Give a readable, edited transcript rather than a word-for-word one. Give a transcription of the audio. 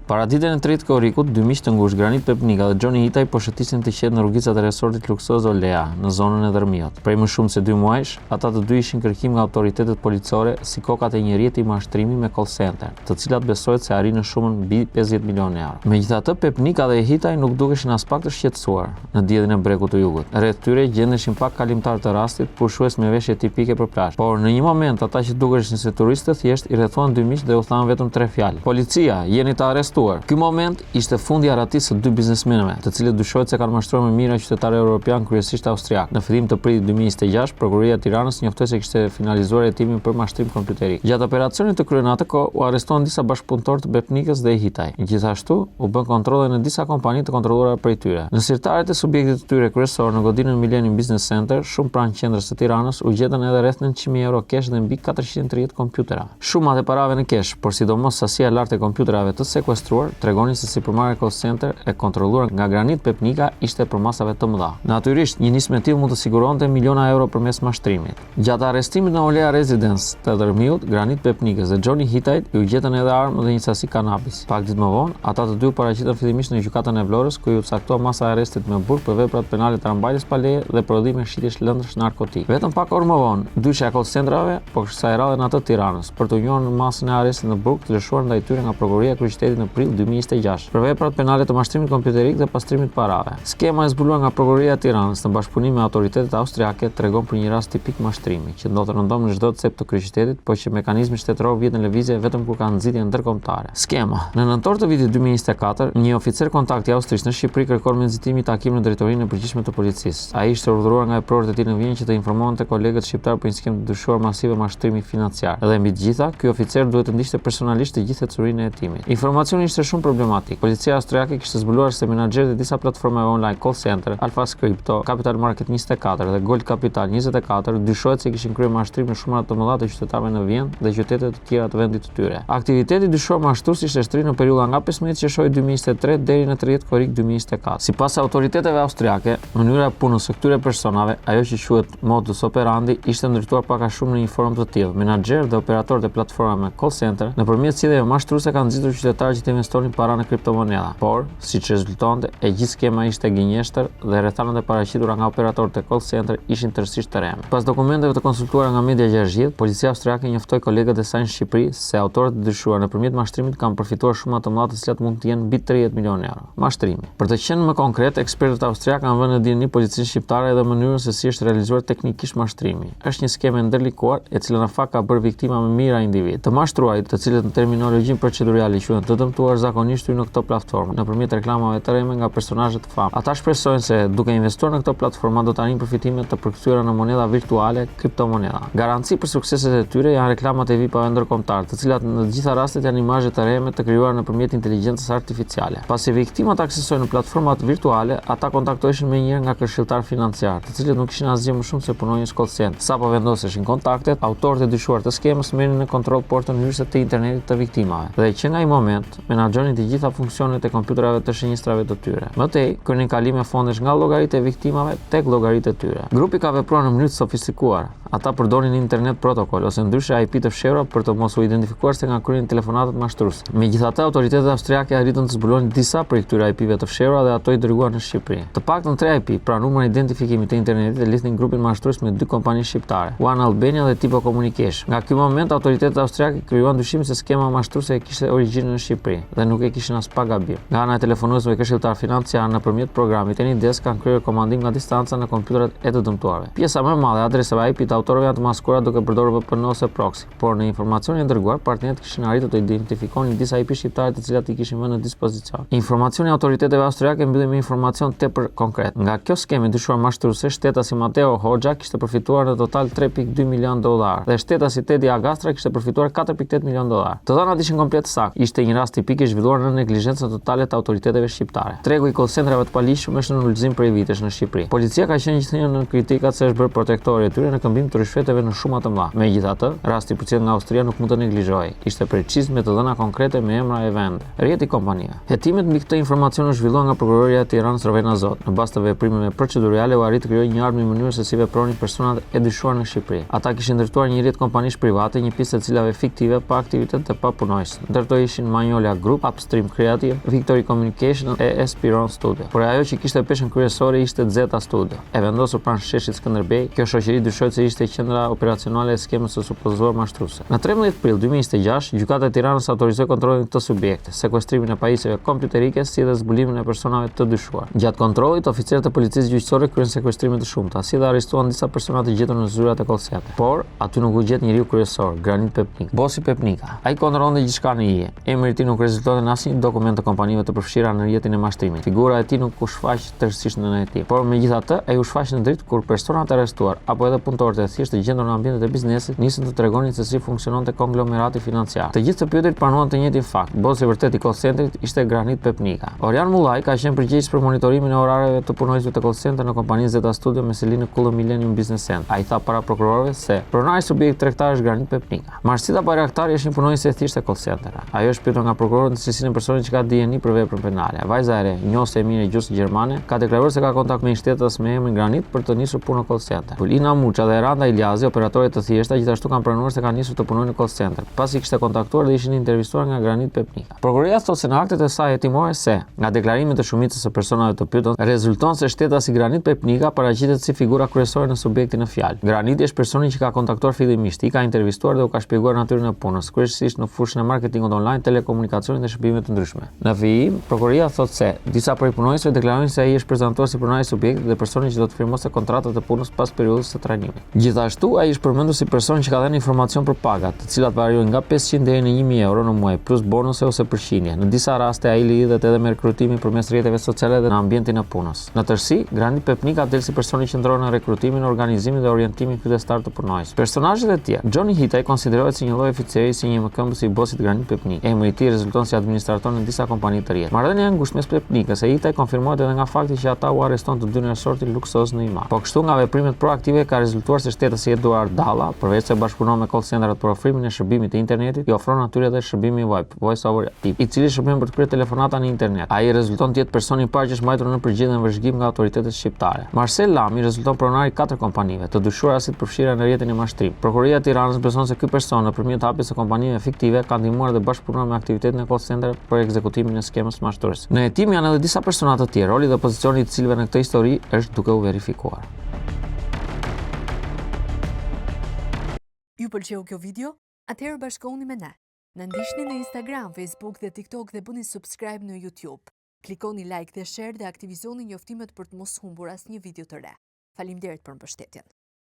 Para ditën e 3 korrikut, dy miq të ngushtë, Granit Pepnika dhe Gjoni Hitaj, po shëtisin të qetë në rrugicat e resortit luksoz Olea, në zonën e Dërmiot. Prej më shumë se 2 muajsh, ata të dy ishin kërkim nga autoritetet policore si kokat e një rjeti mashtrimi me call center, të cilat besohet se arrin në shumën mbi 50 milionë euro. Megjithatë, Pepnika dhe Hitaj nuk dukeshin as pak të shqetësuar në diellin e Brekut të Jugut. Rreth tyre gjendeshin pak kalimtar të rastit, pushues me veshje tipike për plazh. Por në një moment ata që dukeshin si turistë thjesht i rrethuan dy miq dhe u thanë vetëm 3 fjalë: "Policia, jeni të arrestuar." Ky moment ishte fundi i arratisë së dy biznesmenëve, të cilët dyshohet se kanë mashtruar me mijëra qytetarë europian, kryesisht austriak. Në fillim të pritit 2026, Prokuroria e Tiranës njoftoi se kishte finalizuar hetimin për mashtrim kompjuterik. Gjatë operacionit të kryer në atë kohë u arrestuan disa bashkëpunëtorë të Pepnikës dhe Hitaj. Gjithashtu u bën kontrolle në disa kompani të kontrolluara prej tyre. Në sirtarjet e subjektit të tyre kryesor në godinën Millennium Business Center, shumë pranë qendrës së Tiranës, u gjetën edhe rreth 900.000 euro kesh dhe mbi 430 kompjutera. Shumat e parave në kesh, por sidomos sasia e lartë e kompjuterave të sekuestruar, tregonin se sipërmarrja call center e kontrolluar nga Granit Pepnika ishte për masave të mëdha. Natyrisht, një nismë e tillë mund të siguronte miliona euro përmes mashtrimit. Gjatë arrestimit në Olea Residence të Dërmiut, Granit Pepnikës dhe Gjoni Hitajt u gjetën edhe armë dhe një sasi kanabis. Pak ditë më vonë, ata të dy u paraqitën fillimisht në gjykatën e Vlorës, ku u caktua masa e arrestit me burg për veprat penale të rambajtjes pa leje dhe prodhim e shitjes lëndësh narkotik. Vetëm pak orë më vonë, dyshja e call centrave po kësaj radhe në atë të Tiranës për të njohur masën e arrestit në burg të lëshuar ndaj tyre nga Prokuroria e Kryeqytetit në prill 2026 për veprat penale të mashtrimit kompjuterik dhe pastrimit parave. Skema e zbuluar nga Prokuroria e Tiranës në bashkëpunim me autoritetet austriake tregon për një rast tipik mashtrimi që ndodhet rëndom në çdo cep të Kryeqytetit, por që mekanizmi shtetëror vjet në lëvizje vetëm kur ka nxitje ndërkombëtare. Skema. Në nëntor të vitit 2024, një oficer kontakti austrisht në Shqipëri kërkon me nxitimi takim në drejtorinë e përgjithshme të policisë. Ai ishte urdhëruar nga prokurorët e tij në Vjenjë që të informonte kolegët shqiptar për një skemë të dyshuar masive mashtrimi financiar. Dhe mbi të gjitha, ky oficer duhet të ndiqte personalisht të gjithë ecurinë e hetimit. Informacioni ishte shumë problematik. Policia austriake kishte zbuluar se menaxherët e disa platformave online call center, Alpha Crypto, Capital Market 24 dhe Gold Capital 24 dyshohet se kishin kryer mashtrim në shumë të mëdha të qytetarëve në Vjenë dhe qytete të tjera të vendit të tyre. Aktiviteti dyshuar mashtrues ishte shtrirë në periudha nga 15 qershori 2023 deri në 30 korrik 2024. Sipas autoriteteve austriake, mënyra e punës së këtyre personave, ajo që quhet modus operandi, ishte ndërtuar pak a shumë në një formë të tillë. Menaxherët dhe operatorët e platformave me call center nëpërmjet cilëve mashtruese kanë nxitur qytetarë që të investonin para në kriptomoneda. Por, siç rezultonte, e gjithë skema ishte gënjeshtër dhe rrethanat e paraqitura nga operatorët e call center ishin tërësisht të rreme. Pas dokumenteve të konsultuara nga media gjashtë, policia austriake njoftoi kolegët e saj në Shqipëri se autorët e dyshuar nëpërmjet mashtrimit kanë përfituar shumë të mëdha të cilat mund të jenë mbi 30 milionë euro. Mashtrimi. Për të qenë më konkret, ekspertët austriakë kanë vënë në dieni policinë shqiptare edhe mënyrën se si është realizuar teknikisht mashtrimi. Është një skemë ndërlikuar e cila në fakt ka bërë viktima më mira individ. Të mashtruarit, të cilët në terminologjinë procedurale quhen të dëmtuar, zakonisht hyn në këto platforma nëpërmjet reklamave të rreme nga personazhe të famshëm. Ata shpresojnë se duke investuar në këto platforma do të arrijnë përfitime të përkthyer në monedha virtuale, kriptomoneda. Garanci për sukseset e tyre janë reklamat e VIP-ave ndërkombëtar, të cilat në të gjitha rastet janë imazhe të rreme të krijuara nëpërmjet inteligjencës artificiale. Pasi viktimat aksesojnë në platformat virtuale, ata kontaktoheshin menjëherë nga këshilltar financiar, të cilët nuk kishin asgjë më shumë se punonjës call center. Sapo vendoseshin kontaktet, autorët e dyshuar të skemës merrnin në kontroll portën hyrëse të internetit të viktimave. Dhe që nga ai moment menaxhonin të gjitha funksionet e kompjuterave të shënjestrave të tyre. Më tej, kërnin kalime fondesh nga llogaritë e viktimave tek llogaritë e tyre. Grupi ka vepruar në mënyrë të sofistikuar. Ata përdorin internet protokol ose ndryshe IP të fshehura për të mos u identifikuar se nga kryen telefonatat mashtruese. Megjithatë, autoritetet austriake arritën të zbulojnë disa prej këtyre IP-ve të fshehura dhe ato i dërguan në Shqipëri. Të paktën 3 IP pra numrin e identifikimit të internetit e lidhin grupin mashtrues me 2 kompani shqiptare, One Albania dhe Tipo Communication. Nga ky moment autoritetet austriake krijuan dyshim se skema mashtruese kishte origjinën në Shqipëri dhe nuk e kishin as pak gabim. Nga ana e telefonuesve këshilltar financiar nëpërmjet programit AnyDesk kanë kryer komandim nga distanca në kompjuterat e të dëmtuarve. Pjesa më e madhe e adresave IP të autorëve janë të maskuara duke përdorur VPN ose proxy, por në informacionin e dërguar partnerët kishin arritur të identifikonin disa IP shqiptare të cilat I kishin vënë në dispozicion. Informacioni e autoriteteve austriake mbylli me informacion tepër konkret. Nga kjo skemë dyshuar mashtruese, shtetasi Matteo Hoxha kishte përfituar në total 3.2 milion dollar dhe shtetasi Teddy Agastra kishte përfituar 4.8 milion dollar. Të dhënat ishin komplet saktë. Ishte një rast tipik I zhvilluar në neglizhencë totale të autoriteteve shqiptare. Tregu I call centrave të paligjshëm është në ulëzim prej vitesh në Shqipëri. Policia ka qenë gjithnjë në kritikat se është bërë protektori I tyre në këmbim të rishfeteve në shumë të mëdha. Megjithatë, rasti I përcjellë nga Austria nuk mund të neglizhohej. Ishte preciz me të dhëna konkrete me emra e vende. Rrjeti kompanive. Hetimet mbi këtë informacion u zhvillua nga Prokuroria e Tiranës Rovena Zot. Në bazë të veprimeve procedurale u arrit të krijojë një armë në mënyrë se si vepronin personat e dyshuar në Shqipëri. Ata kishin ndërtuar një rrjet kompanish private, një pjesë të cilave fiktive pa aktivitet dhe pa punojës. Ndërto ishin Magnolia Group, Upstream Creative, Victory Communication e Espiron Studio. Por ajo që kishte peshën kryesore ishte Zeta Studio. E vendosur pranë sheshit Skënderbej, kjo shoqëri dyshohet se ishte qendra operacionale e skemës së supozuar mashtruese. Në 13 prill 2026, gjykata e Tiranës autorizoi kontrollin e këto subjekte, sekuestrimin e pajisjeve kompjuterike si dhe zbulimin e personave të dyshuar. Gjatë kontrollit, oficerët e policisë gjyqësore kryen sekuestrime të shumta, si dhe arrestuan disa persona të gjetur në zyrat e call center. Por aty nuk u gjet njeriu kryesor, Granit Pepnik, bosi Pepnika. Ai kontrollonte gjithçka në hije. Emri i tij nuk rezultonte në asnjë dokument të kompanive të përfshira në rrjetin e mashtrimit. Figura e tij nuk u shfaq tërësisht në hetim. Por megjithatë, ai u shfaq në dritë kur personat e arrestuar apo edhe punëtorët e thjeshtë të gjendur në ambientet e biznesit nisën të tregonin se si funksiononte konglomerati financiar. Të gjithë të pyeturit pranuan të njëjtin fakt. Bosi i vërtet i call centrit ishte Granit Pepnika. Orian Mullaj ka qenë përgjegjës për monitorimin e orareve të punonjësve të call center në kompaninë Zeta Studio me selinë Kullë Millennium Business Center. Ai tha para prokurorëve se pronari subjekt tregtar është Granit Pepnika. Marsita Bayraktari ishin punonjëse e thjeshtë call center. Ajo është pyetur nga prokurorët në cilësinë e personit që ka dijeni për veprën penale. Vajza e re, njohëse e mirë e gjuhës gjermane, ka deklaruar se ka kontakt me një shtetës me emrin Granit për të nisur punë në call center. Ulina Muça dhe Randa Iljazi, operatorët të thjeshta, gjithashtu kanë pranuar se kanë nisur të punojnë në call center, pasi kishte kontaktuar dhe ishin intervistuar nga Granit Pepnika. Prokuroria thotë se në aktet e saj hetimore se, nga deklarimet e shumicës së personave të pyetur, rezulton se shteta si Granit Pepnika paraqitet si figura kryesore në subjektin e fjalë. Graniti është personi që ka kontaktuar fillimisht, i ka intervistuar dhe u ka shpjeguar natyrën e punës, kryesisht në fushën e marketingut online, telekomunikacionit dhe shërbimeve të ndryshme. Në vijim, prokuroria thotë se disa prej punonjësve deklarojnë se ai është prezantuar si pronari i subjektit dhe personi që do të firmosë kontratat e punës pas periudhës së trajnimit. Gjithashtu, ai është përmendur si person që ka dhënë informacion për pagat, të cilat variojnë nga 500 deri në 1000 euro në muaj, plus bonuse ose përqindje. Në disa raste ai lidhet edhe me rekrutimin përmes rrjeteve sociale dhe në ambientin e punës. Në tërësi, Granit Pepnika del si personi qendror në rekrutimin, organizimin dhe orientimin fytyrtar të punonjësve. Personazhet e tjerë. Johnny Hitaj konsiderohet si një lloj oficeri si një mëkëmbës i bosit Granit Pepnik. Emri i tij rezulton si administrator në disa kompani të rrjetit. Marrëdhënia e ngushtë mes Pepnikës e Hitaj konfirmohet edhe nga fakti që ata u arreston të dy në resortin luksoz në Imar. Po kështu nga veprimet proaktive ka rezultuar se shtetës si Eduard Dalla, përveç se bashkëpunon me call centrat për ofrimin e shërbimit të internetit, i ofron atyre edhe shërbimi VoIP, Voice over IP, i cili shërben për të kryer telefonata në internet. Ai rezulton të jetë personi i parë që është mbajtur në përgjithësi në vëzhgim nga autoritetet shqiptare. Marcel Lami rezulton pronari 4 kompanive, të dyshuara si të përfshira në rrjetin e mashtrimit. Prokuroria e Tiranës beson se ky person nëpërmjet hapjes së kompanive fiktive ka ndihmuar dhe bashkëpunuar me aktivitetin e call center për ekzekutimin e skemës mashtruese. Në hetim janë edhe disa persona të tjerë, roli dhe pozicioni i të cilëve në këtë histori është duke u verifikuar. Ju pëlqeu kjo video? Atëherë bashkohuni me ne. Na ndiqni në Instagram, Facebook dhe TikTok dhe bëni subscribe në YouTube. Klikoni like dhe share dhe aktivizoni njoftimet për të mos humbur asnjë video të re. Faleminderit për mbështetjen.